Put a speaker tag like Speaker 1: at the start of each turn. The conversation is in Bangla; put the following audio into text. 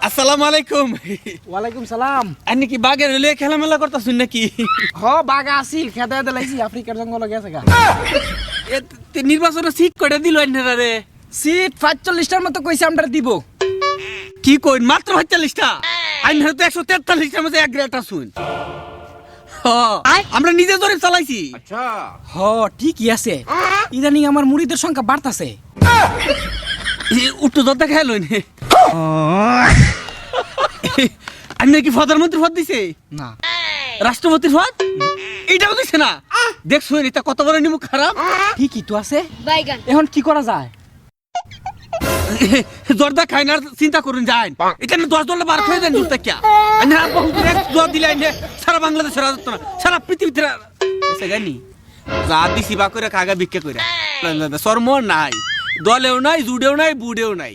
Speaker 1: আসসালামু আলাইকুম।
Speaker 2: ওয়ালাইকুম সালাম।
Speaker 1: আপনি কি বাঘের হলে খেলামেলা করতেছেন নাকি?
Speaker 2: বাঘা আসিল খেতে দিলাইছি আফ্রিকার জঙ্গল গেছে গা।
Speaker 1: নির্বাচনে সিট কটা দিল রে?
Speaker 2: সিট ৪৫টার মতো কইছে আমরা দিব।
Speaker 1: কি কইন মাত্র ৪৫টা? আইন তো ১৪৩টার মধ্যে এক গ্রেড আসুন। আমরা নিজে ধরে চালাইছি।
Speaker 2: ঠিকই আছে, ইদানিং আমার মুড়িদের সংখ্যা বাড়তাছে।
Speaker 1: উত্তর দরদা খেয়াল আপনি কি প্রধানমন্ত্রী পদ দিছে
Speaker 2: না
Speaker 1: রাষ্ট্রপতির পদ এইটাও দিছে না? দেখছো এটা কত বড় নিমুখ খারাপ।
Speaker 2: ঠিকই তো আছে, এখন কি করা যায়?
Speaker 1: জর্দা খাই না চিন্তা করুন যাই এটা 10 ডলার বার করে দেন জুতা কে জোর দিলে সারা বাংলাদেশের রাজত্ব না সারা পৃথিবীতে জানি যা দিছি বা করে কাগা ভিক্ষা করে শর্ম নাই দলেও নাই জুড়েও নাই বুড়েও নাই